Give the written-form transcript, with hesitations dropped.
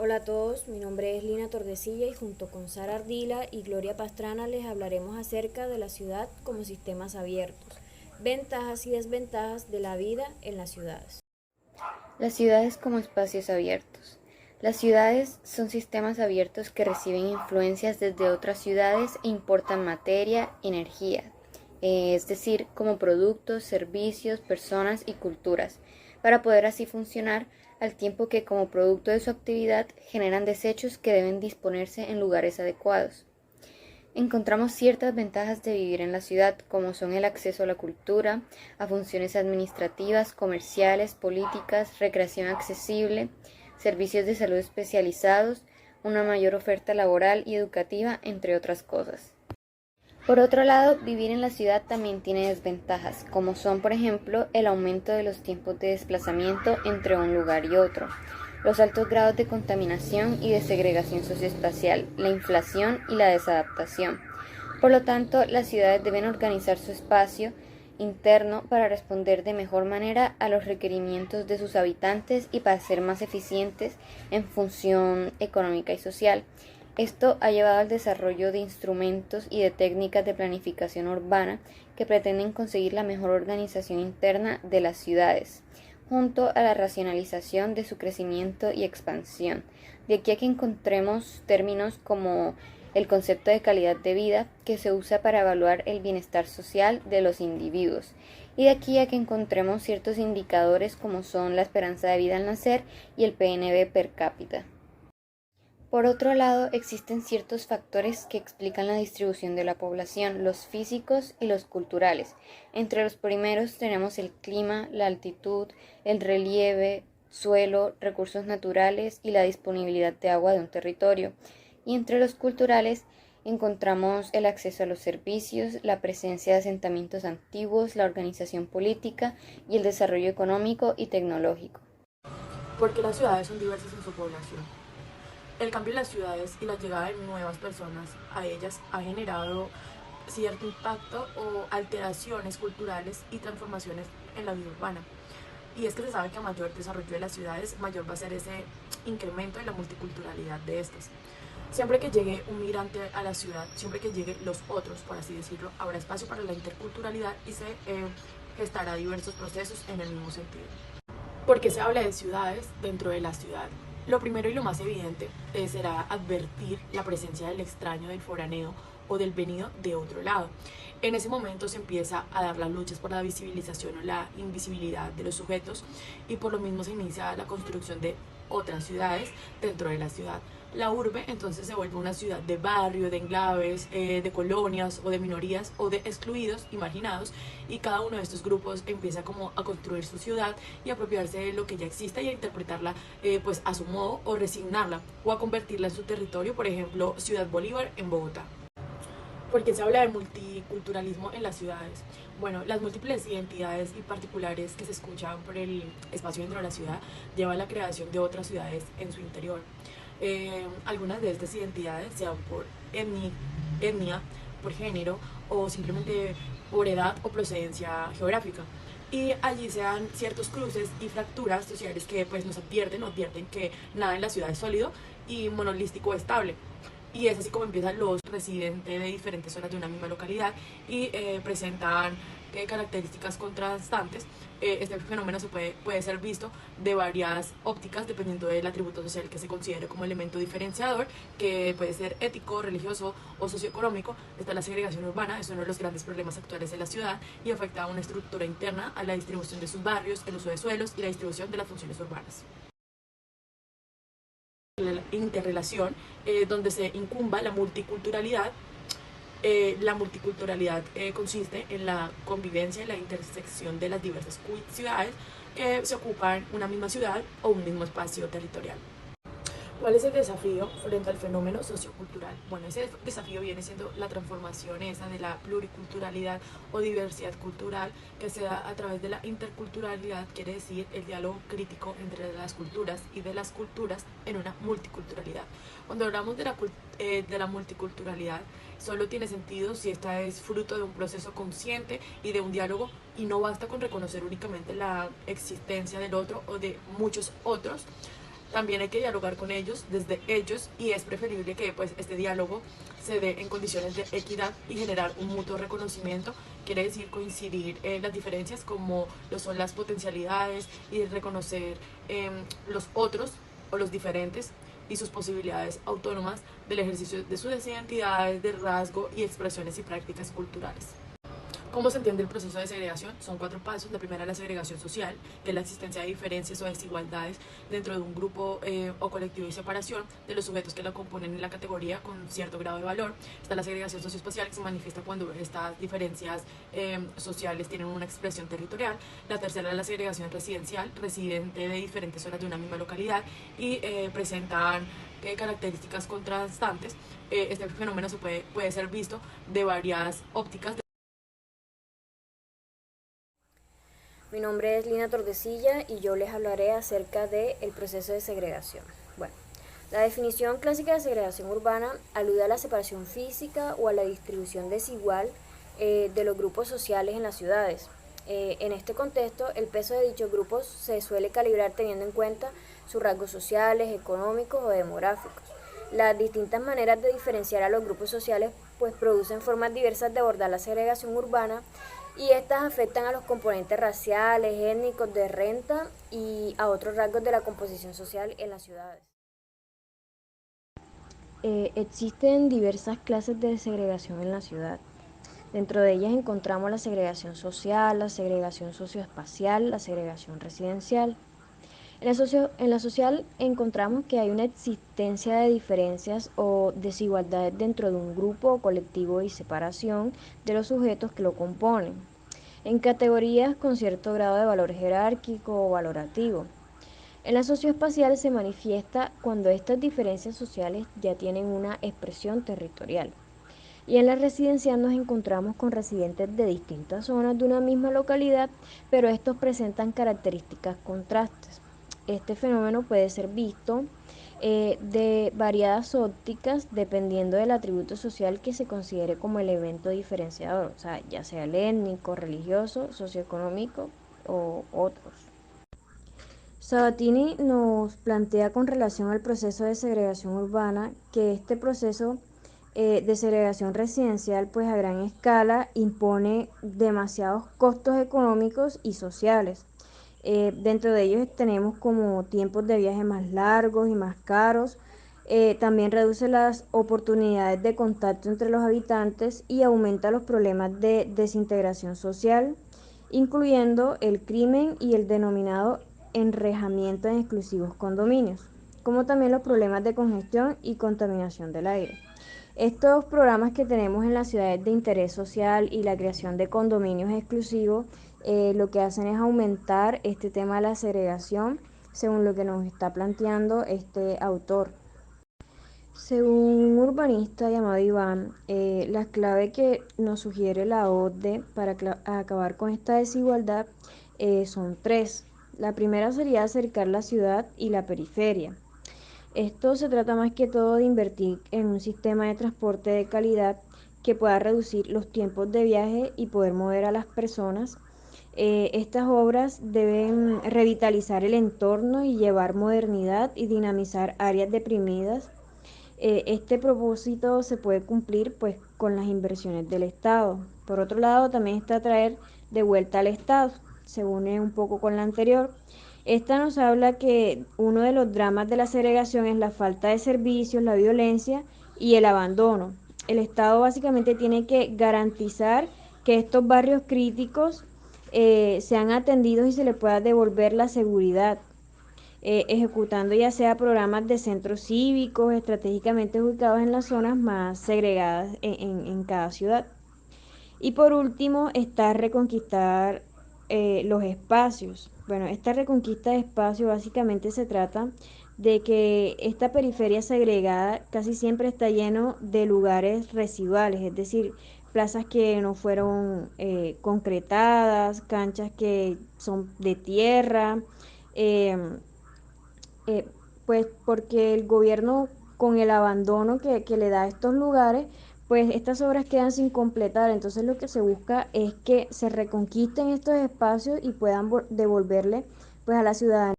Hola a todos, mi nombre es Lina Tordesilla y junto con Sara Ardila y Gloria Pastrana les hablaremos acerca de la ciudad como sistemas abiertos, ventajas y desventajas de la vida en las ciudades. Las ciudades como espacios abiertos. Las ciudades son sistemas abiertos que reciben influencias desde otras ciudades e importan materia, energía, es decir, como productos, servicios, personas y culturas, para poder así funcionar al tiempo que como producto de su actividad generan desechos que deben disponerse en lugares adecuados. Encontramos ciertas ventajas de vivir en la ciudad, como son el acceso a la cultura, a funciones administrativas, comerciales, políticas, recreación accesible, servicios de salud especializados, una mayor oferta laboral y educativa, entre otras cosas. Por otro lado, vivir en la ciudad también tiene desventajas, como son, por ejemplo, el aumento de los tiempos de desplazamiento entre un lugar y otro, los altos grados de contaminación y de segregación socioespacial, la inflación y la desadaptación. Por lo tanto, las ciudades deben organizar su espacio interno para responder de mejor manera a los requerimientos de sus habitantes y para ser más eficientes en función económica y social. Esto ha llevado al desarrollo de instrumentos y de técnicas de planificación urbana que pretenden conseguir la mejor organización interna de las ciudades, junto a la racionalización de su crecimiento y expansión. De aquí a que encontremos términos como el concepto de calidad de vida, que se usa para evaluar el bienestar social de los individuos, y de aquí a que encontremos ciertos indicadores como son la esperanza de vida al nacer y el PNB per cápita. Por otro lado, existen ciertos factores que explican la distribución de la población, los físicos y los culturales. Entre los primeros tenemos el clima, la altitud, el relieve, suelo, recursos naturales y la disponibilidad de agua de un territorio. Y entre los culturales encontramos el acceso a los servicios, la presencia de asentamientos antiguos, la organización política y el desarrollo económico y tecnológico. Porque las ciudades son diversas en su población. El cambio en las ciudades y la llegada de nuevas personas a ellas ha generado cierto impacto o alteraciones culturales y transformaciones en la vida urbana. Y es que se sabe que a mayor desarrollo de las ciudades, mayor va a ser ese incremento en la multiculturalidad de estas. Siempre que llegue un migrante a la ciudad, siempre que lleguen los otros, por así decirlo, habrá espacio para la interculturalidad y se gestará diversos procesos en el mismo sentido. ¿Por qué se habla de ciudades dentro de la ciudad? Lo primero y lo más evidente será advertir la presencia del extraño, del foráneo o del venido de otro lado. En ese momento se empieza a dar las luchas por la visibilización o la invisibilidad de los sujetos y por lo mismo se inicia la construcción de otras ciudades dentro de la ciudad. La urbe entonces se vuelve una ciudad de barrio, de enclaves, de colonias o de minorías o de excluidos y marginados, y cada uno de estos grupos empieza como a construir su ciudad y a apropiarse de lo que ya existe y a interpretarla pues a su modo o resignarla o a convertirla en su territorio, por ejemplo Ciudad Bolívar en Bogotá. ¿Por qué se habla de multiculturalismo en las ciudades? Bueno, las múltiples identidades y particulares que se escuchan por el espacio dentro de la ciudad llevan a la creación de otras ciudades en su interior. Algunas de estas identidades, sean por etnia, por género o simplemente por edad o procedencia geográfica. Y allí se dan ciertos cruces y fracturas sociales que pues nos advierten que nada en la ciudad es sólido y monolístico o estable. Y es así como empiezan los residentes de diferentes zonas de una misma localidad y presentan características contrastantes. Este fenómeno puede ser visto de varias ópticas dependiendo del atributo social que se considere como elemento diferenciador, que puede ser ético, religioso o socioeconómico. Está la segregación urbana, es uno de los grandes problemas actuales de la ciudad y afecta a una estructura interna, a la distribución de sus barrios, el uso de suelos y la distribución de las funciones urbanas. La interrelación, donde se incumba la multiculturalidad. La multiculturalidad consiste en la convivencia y la intersección de las diversas ciudades que se ocupan una misma ciudad o un mismo espacio territorial. ¿Cuál es el desafío frente al fenómeno sociocultural? Bueno, ese desafío viene siendo la transformación esa de la pluriculturalidad o diversidad cultural que se da a través de la interculturalidad, quiere decir el diálogo crítico entre las culturas y de las culturas en una multiculturalidad. Cuando hablamos de la multiculturalidad, solo tiene sentido si esta es fruto de un proceso consciente y de un diálogo, y no basta con reconocer únicamente la existencia del otro o de muchos otros, También hay que dialogar con ellos, desde ellos, y es preferible que pues este diálogo se dé en condiciones de equidad y generar un mutuo reconocimiento. Quiere decir coincidir en las diferencias como lo son las potencialidades y reconocer los otros o los diferentes y sus posibilidades autónomas del ejercicio de sus identidades, de rasgo y expresiones y prácticas culturales. ¿Cómo se entiende el proceso de segregación? Son 4 pasos. La primera es la segregación social, que es la existencia de diferencias o desigualdades dentro de un grupo o colectivo y separación de los sujetos que la componen en la categoría con cierto grado de valor. Está la segregación socioespacial, que se manifiesta cuando estas diferencias sociales tienen una expresión territorial. La tercera es la segregación residencial, residente de diferentes zonas de una misma localidad y presentan características contrastantes. Este fenómeno puede ser visto de varias ópticas. Mi nombre es Lina Tordesilla y yo les hablaré acerca del proceso de segregación. Bueno, la definición clásica de segregación urbana alude a la separación física o a la distribución desigual de los grupos sociales en las ciudades. En este contexto, el peso de dichos grupos se suele calibrar teniendo en cuenta sus rasgos sociales, económicos o demográficos. Las distintas maneras de diferenciar a los grupos sociales pues producen formas diversas de abordar la segregación urbana y estas afectan a los componentes raciales, étnicos, de renta y a otros rasgos de la composición social en las ciudades. Existen diversas clases de segregación en la ciudad. Dentro de ellas encontramos la segregación social, la segregación socioespacial, la segregación residencial. En la social encontramos que hay una existencia de diferencias o desigualdades dentro de un grupo o colectivo y separación de los sujetos que lo componen, en categorías con cierto grado de valor jerárquico o valorativo. En la socioespacial se manifiesta cuando estas diferencias sociales ya tienen una expresión territorial. Y en la residencial nos encontramos con residentes de distintas zonas de una misma localidad, pero estos presentan características contrastes. Este fenómeno puede ser visto de variadas ópticas dependiendo del atributo social que se considere como el evento diferenciador, o sea, ya sea el étnico, religioso, socioeconómico o otros. Sabatini nos plantea con relación al proceso de segregación urbana que este proceso de segregación residencial pues a gran escala impone demasiados costos económicos y sociales. Dentro de ellos tenemos como tiempos de viaje más largos y más caros. También reduce las oportunidades de contacto entre los habitantes y aumenta los problemas de desintegración social, incluyendo el crimen y el denominado enrejamiento en exclusivos condominios, como también los problemas de congestión y contaminación del aire. Estos programas que tenemos en las ciudades de interés social y la creación de condominios exclusivos lo que hacen es aumentar este tema de la segregación según lo que nos está planteando este autor. Según un urbanista llamado Iván, la clave que nos sugiere la OCDE para acabar con esta desigualdad son tres. La primera sería acercar la ciudad y la periferia. Esto se trata más que todo de invertir en un sistema de transporte de calidad que pueda reducir los tiempos de viaje y poder mover a las personas. Estas obras deben revitalizar el entorno y llevar modernidad y dinamizar áreas deprimidas. Este propósito se puede cumplir pues con las inversiones del Estado. Por otro lado, también está traer de vuelta al Estado. Se une un poco con la anterior. Esta nos habla que uno de los dramas de la segregación es la falta de servicios, la violencia y el abandono. El Estado básicamente tiene que garantizar que estos barrios críticos sean atendidos y se les pueda devolver la seguridad, ejecutando ya sea programas de centros cívicos estratégicamente ubicados en las zonas más segregadas en cada ciudad. Y por último está reconquistar los espacios. Bueno, esta reconquista de espacio básicamente se trata de que esta periferia segregada casi siempre está lleno de lugares residuales, es decir, plazas que no fueron concretadas, canchas que son de tierra, eh, eh, pues porque el gobierno con el abandono que le da a estos lugares, pues estas obras quedan sin completar. Entonces lo que se busca es que se reconquisten estos espacios y puedan devolverle pues a la ciudadanía